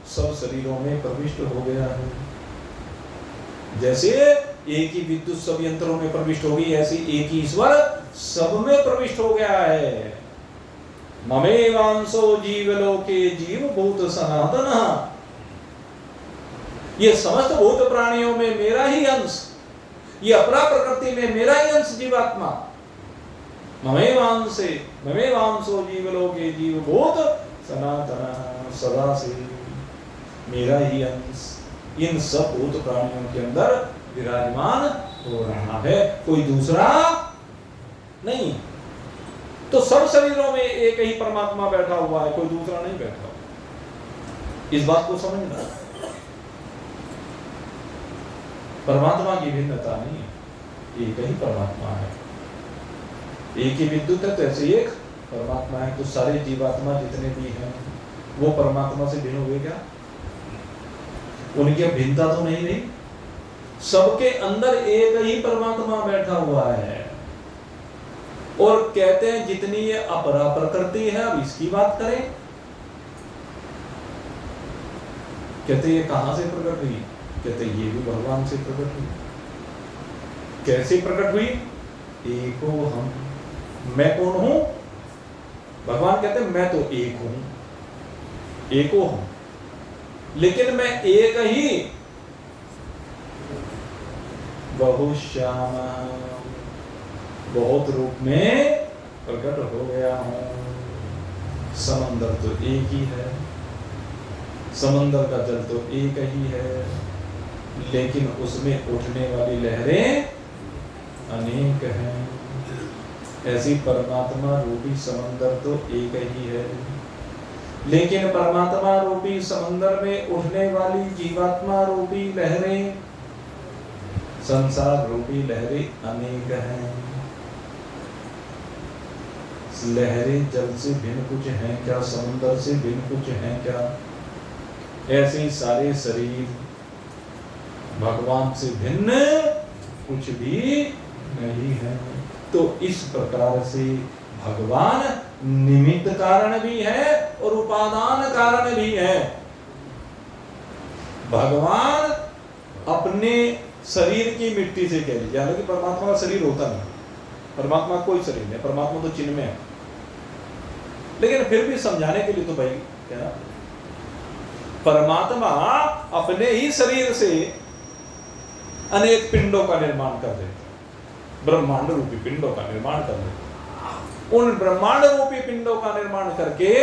Speaker 1: सब शरीरों में प्रविष्ट हो गया है। जैसे एक ही विद्युत सब यंत्रों में प्रविष्ट हो गई, ऐसे एक ही ईश्वर सब में प्रविष्ट हो गया है। ममेवांसो जीवलोके जीव भूत सनातन, ये समस्त भूत प्राणियों में मेरा ही अंश, ये अपरा प्रकृति में मेरा ही अंश जीवात्मा। ममेवांसो जीवलोके जीव भूत सनातन, सदा से मेरा ही अंश इन सब भूत प्राणियों के अंदर विराजमान हो रहा है, कोई दूसरा नहीं। तो सब शरीरों में एक ही परमात्मा बैठा हुआ है, कोई दूसरा नहीं बैठा हुआ। इस बात को समझना, परमात्मा की भिन्नता नहीं है, एक ही परमात्मा है। एक ही विद्युत है तो ऐसे एक परमात्मा है। तो सारे जीवात्मा जितने भी हैं वो परमात्मा से भिन्न हुए क्या? उनकी भिन्नता तो नहीं रही, सबके अंदर एक ही परमात्मा बैठा हुआ है। और कहते हैं जितनी ये अपरा प्रकृति है, अब इसकी बात करें, कहते ये कहां से प्रकट हुई? कहते ये भी भगवान से प्रकट हुई। कैसे प्रकट हुई? एको हम, मैं कौन हूं? भगवान कहते हैं मैं तो एक हूं, एको हूं, लेकिन मैं एक ही बहुश्याम, बहुत रूप में प्रकट हो गया हूँ। समंदर तो एक ही है, समंदर का जल तो एक ही है, लेकिन उसमें उठने वाली लहरें अनेक हैं। ऐसी परमात्मा रूपी समंदर तो एक ही है, लेकिन परमात्मा रूपी समंदर में उठने वाली जीवात्मा रूपी लहरें, संसार रूपी लहरें अनेक हैं। लहरें जल से भिन्न कुछ हैं क्या? समुद्र से भिन्न कुछ हैं क्या? ऐसे सारे शरीर भगवान से भिन्न कुछ भी नहीं है। तो इस प्रकार से भगवान निमित्त कारण भी है और उपादान कारण भी है। भगवान अपने शरीर की मिट्टी से कह लीजिए, हालांकि परमात्मा का शरीर होता नहीं, परमात्मा कोई शरीर नहीं, परमात्मा तो चिन्ह में है, लेकिन फिर भी समझाने के लिए तो भाई क्या, परमात्मा अपने ही शरीर से अनेक पिंडों का निर्माण कर देते, ब्रह्मांड रूपी पिंडों का निर्माण कर देते। उन ब्रह्मांड रूपी पिंडों का निर्माण करके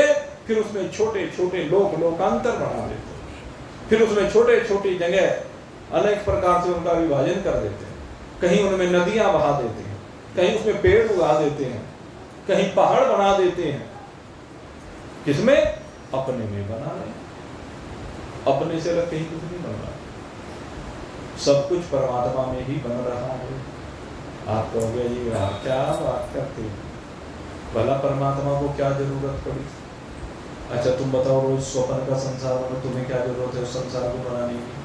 Speaker 1: फिर उसमें छोटे छोटे लोकांतर बना देते, फिर उसमें छोटे छोटी जगह अनेक प्रकार से उनका विभाजन कर देते हैं। कहीं उनमें नदियां बहा देते हैं, कहीं उसमें पेड़ उगा देते हैं, कहीं पहाड़ बना देते हैं। किसमें? अपने में बना रहे, अपने से अलग कहीं कुछ नहीं बन रहा, सब कुछ परमात्मा में ही बन रहा है। आप कहोगे ये क्या बात करते हो, भला परमात्मा को क्या जरूरत पड़ी? अच्छा तुम बताओ, रोज स्वप्न का संसार में तुम्हें क्या जरूरत है उस संसार को बनाने की?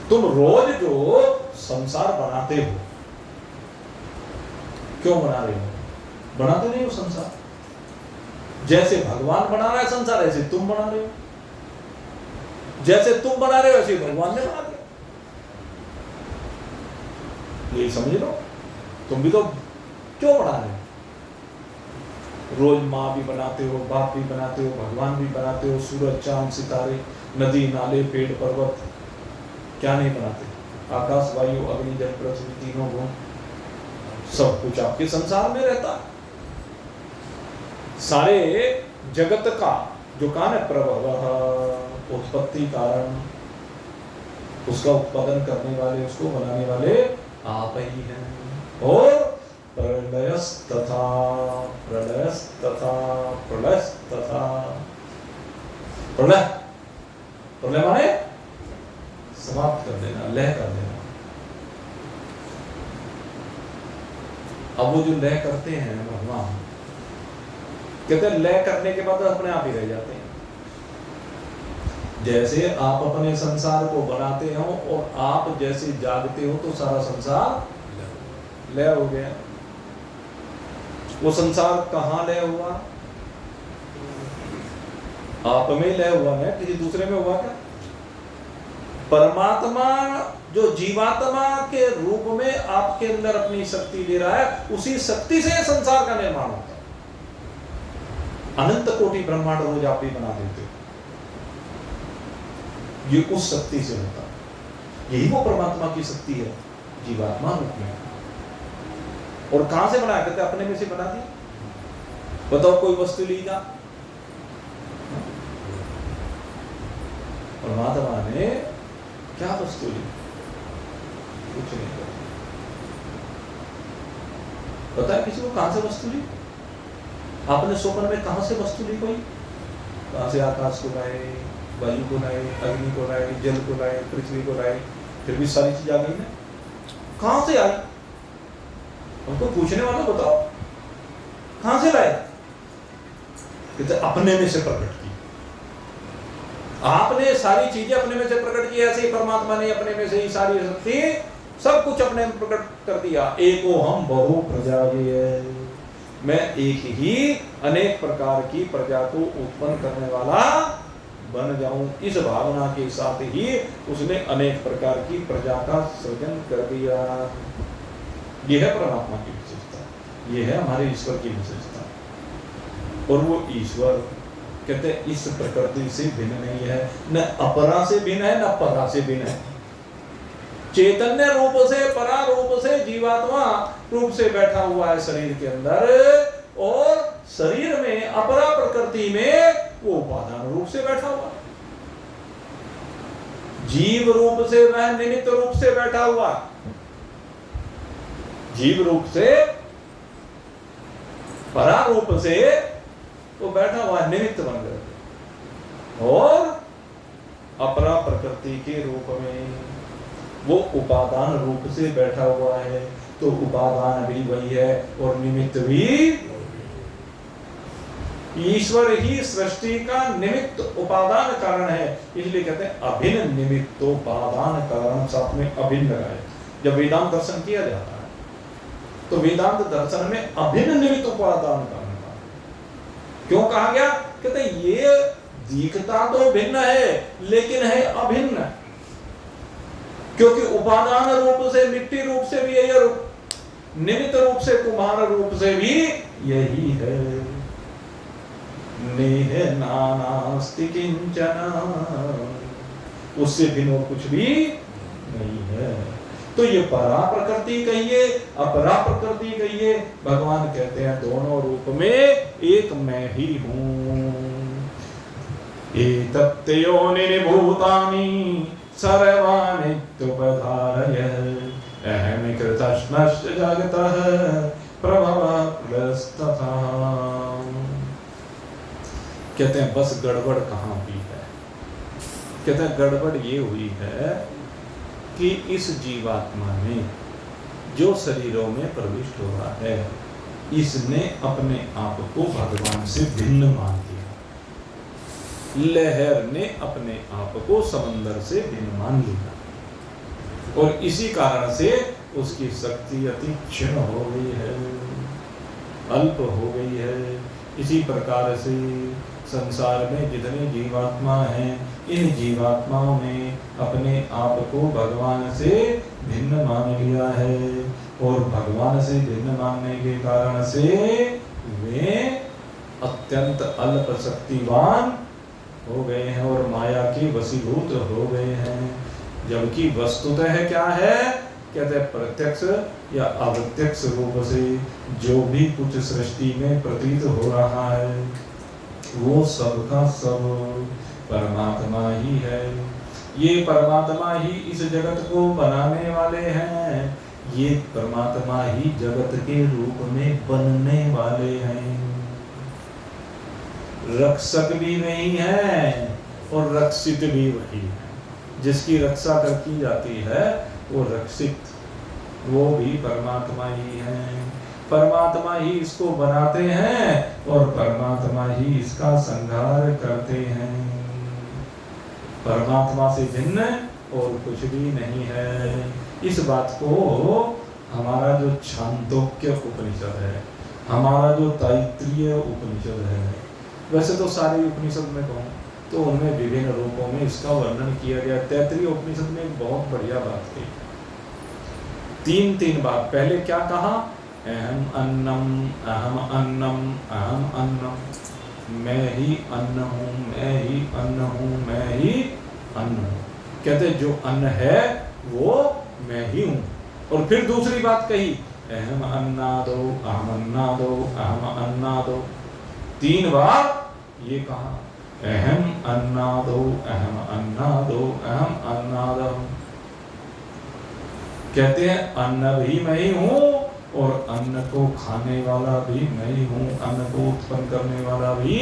Speaker 1: तुम रोज जो संसार बनाते हो, क्यों बना रहे हो? बनाते नहीं हो संसार। जैसे भगवान बना रहा है संसार, ऐसे तुम बना रहे हो। जैसे तुम बना रहे हो ऐसे भगवान ने बना दिया। ये समझ लो, तुम भी तो क्यों बना रहे हो? रोज माँ भी बनाते हो, बाप भी बनाते हो, भगवान भी बनाते हो, सूरज चांद सितारे, नदी नाले पेड़ पर्वत, क्या नहीं बनाते? आकाश वायु अग्नि जल पृथ्वी तीनों गुण, सब कुछ आपके संसार में रहता है। सारे जगत का जो कारण है प्रभव, उत्पत्ति कारण, उसका उत्पादन करने वाले, उसको बनाने वाले आप ही हैं। और प्रलयस्तथा प्रलयस्तथा प्रलयस्तथा, प्रलय प्रलय माने समाप्त कर देना, लय कर देना। अब वो जो लय करते हैं भगवान, कहते हैं लय करने के बाद अपने आप ही रह जाते हैं। जैसे आप अपने संसार को बनाते हो और आप जैसे जागते हो तो सारा संसार लय हो गया। वो संसार कहाँ लय हुआ? आप में लय हुआ है, किसी दूसरे में हुआ क्या? परमात्मा जो जीवात्मा के रूप में आपके अंदर अपनी शक्ति दे रहा है, उसी शक्ति से संसार का निर्माण होता है। अनंत कोटि ब्रह्मांड रोज आप भी बना देते हो, ये उस शक्ति से होता है। यही वो परमात्मा की शक्ति है जीवात्मा रूप में। और कहां से बनाया? कहते अपने में से बना दी। बताओ कोई वस्तु ली जा, परमात्मा ने क्या वस्तु ली? कुछ नहीं कर। पता है किसी को कहां से वस्तु ली? आपने स्वप्न में कहां से वस्तु ली? कोई कहां से? आकाश को लाए, वायु को लाए, अग्नि को लाए, जल को लाए, पृथ्वी को लाए, फिर भी सारी चीज आ गई ना। कहां से आई? हमको पूछने वाला बताओ, कहां से लाए? कहते अपने में से प्रकट की। आपने सारी चीजें अपने में से प्रकट की, ऐसे ही परमात्मा ने अपने में से ही सारी शक्ति सब कुछ अपने में प्रकट कर दिया। एको हम बहु प्रजा, मैं एक ही अनेक प्रकार की प्रजा को उत्पन्न करने वाला बन जाऊं, इस भावना के साथ ही उसने अनेक प्रकार की प्रजा का सृजन कर दिया। यह है परमात्मा की विशेषता, यह है हमारे ईश्वर की विशेषता। और वो ईश्वर कहते हैं इस प्रकृति से भिन्न नहीं है, न अपरा से भिन्न है, न परा से भिन्न है। चैतन्य रूप से, परा रूप से जीवात्मा रूप से बैठा हुआ है शरीर के अंदर, और शरीर में अपरा प्रकृति में वो उपादान रूप से बैठा हुआ। जीव रूप से वह निमित्त रूप से बैठा हुआ, जीव रूप से, परा रूप से वो बैठा हुआ निमित्त बन गए, और अपरा प्रकृति के रूप में वो उपादान रूप से बैठा हुआ है। तो उपादान भी वही है और निमित्त भी। ईश्वर ही सृष्टि का निमित्त उपादान कारण है, इसलिए कहते हैं अभिन्न निमित्तोपादान कारण, साथ में अभिन्न लगाए। जब वेदांत दर्शन किया जाता है तो वेदांत दर्शन में अभिन्न निमित्त उपादान कारण क्यों कहा गया? कहते ये दिखता तो भिन्न है लेकिन है अभिन्न, क्योंकि उपादान रूप से मिट्टी रूप से भी यही रूप, निमित्त रूप से कुम्हार रूप से भी यही है। नेह नानास्ति किंचन, उससे भिन्न और कुछ भी नहीं है। तो ये परा प्रकृति कहिए, अपरा प्रकृति कहिए, भगवान कहते हैं दोनों रूप में एक मैं ही हूँ। एतत्योनिनि भूतानि सर्वानित्युपधारय अहम कृतस्मश्च जगतः प्रभवः प्लस्तथा। कहते हैं बस गड़बड़ कहाँ हुई है? कहते हैं गड़बड़ ये हुई है कि इस जीवात्मा ने जो शरीरों में प्रविष्ट हुआ है, इसने अपने आप को भगवान से भिन्न मान दिया। लहर ने अपने आप को समंदर से भिन्न मान लिया, और इसी कारण से उसकी शक्ति अति क्षीण हो गई है, अल्प हो गई है। इसी प्रकार से संसार में जितने जीवात्मा हैं, इन जीवात्माओं ने अपने आप को भगवान से भिन्न मान लिया है, और भगवान से भिन्न मानने के कारण से वे अत्यंत अल्प शक्तिवान हो गए हैं और माया के वशीभूत हो गए हैं। जबकि वस्तुतः क्या है? कहते हैं प्रत्यक्ष या अप्रत्यक्ष रूप से जो भी कुछ सृष्टि में प्रतीत हो रहा है वो सब का सब परमात्मा ही है। ये परमात्मा ही इस जगत को बनाने वाले हैं, ये परमात्मा ही जगत के रूप में बनने वाले हैं। रक्षक भी वही है और रक्षित भी वही है। जिसकी रक्षा कर की जाती है वो रक्षित, वो भी परमात्मा ही है। परमात्मा ही इसको बनाते हैं और परमात्मा ही इसका संहार करते हैं। परमात्मा से भिन्न और कुछ भी नहीं है। इस बात को हमारा जो छांदोग्य उपनिषद है, हमारा जो तैत्तिरीय उपनिषद है, वैसे तो सारे उपनिषद में कहूँ तो उनमें विभिन्न रूपों में इसका वर्णन किया गया। तैत्तिरीय उपनिषद में एक बहुत बढ़िया बात कही, तीन बात। पहले क्या कहा? अहम अन्नम, अहम अन्नम, अहम अन्नम। मैं ही अन्न हूँ, मैं ही अन्न हूँ, मैं ही अन्न हूँ। कहते जो अन्न है वो मैं ही हूँ। और फिर दूसरी बात कही, अहम अन्नादो, अहम अन्नादो, अहम अन्नादो। 3 बार ये कहा, अहम अन्नादो, अहम अन्नादो, अहम अन्नादो। कहते हैं अन्न भी मैं ही हूँ और अन्न को खाने वाला भी मैं ही हूँ, अन्न को उत्पन्न करने वाला भी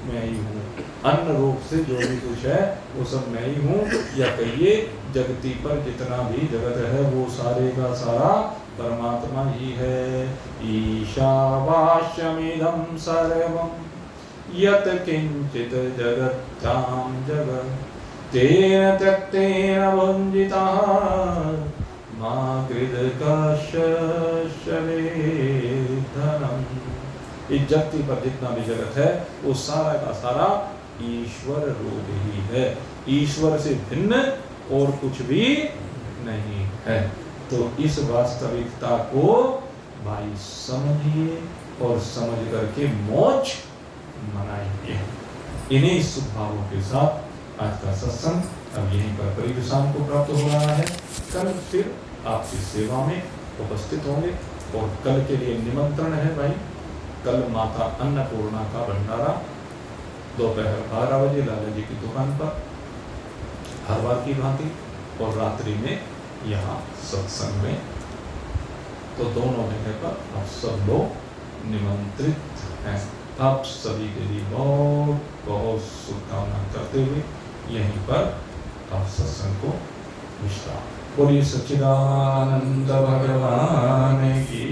Speaker 1: मैं ही हूँ। अन्न रूप से जो भी कुछ है वो सब मैं ही हूँ। या कहिए जगती पर जितना भी जगत है वो सारे का सारा परमात्मा ही है। ईशावास्यमिदं सर्वं यत् किंचित जगत्यां जगत् तेन त्यक्तेन भुञ्जितः मा कृदकशवेधनम्। इस जगती पर जितना भी जगत है वो सारा का सारा ईश्वर रूप ही है। ईश्वर से भिन्न और कुछ भी नहीं है। तो इस वास्तविकता को भाई समझिए और समझ करके मौज मनाइए। इन्हीं शुभ भावों के साथ आज का सत्संग अब यहीं पर परिविधान को प्राप्त हो रहा है। कल फिर आपकी सेवा में उपस्थित होंगे और कल के लिए निमंत्रण है भाई। कल माता अन्नपूर्णा का भंडारा दोपहर 12 बजे लाला जी की दुकान पर हर बार की भांति, और रात्रि में यहाँ सत्संग में। तो दोनों जगह पर आप सब लोग निमंत्रित हैं। आप सभी के लिए बहुत बहुत शुभकामना करते हुए यहीं पर आप सत्संग को विश्राम। बोलिए सच्चिदानंद भगवान की।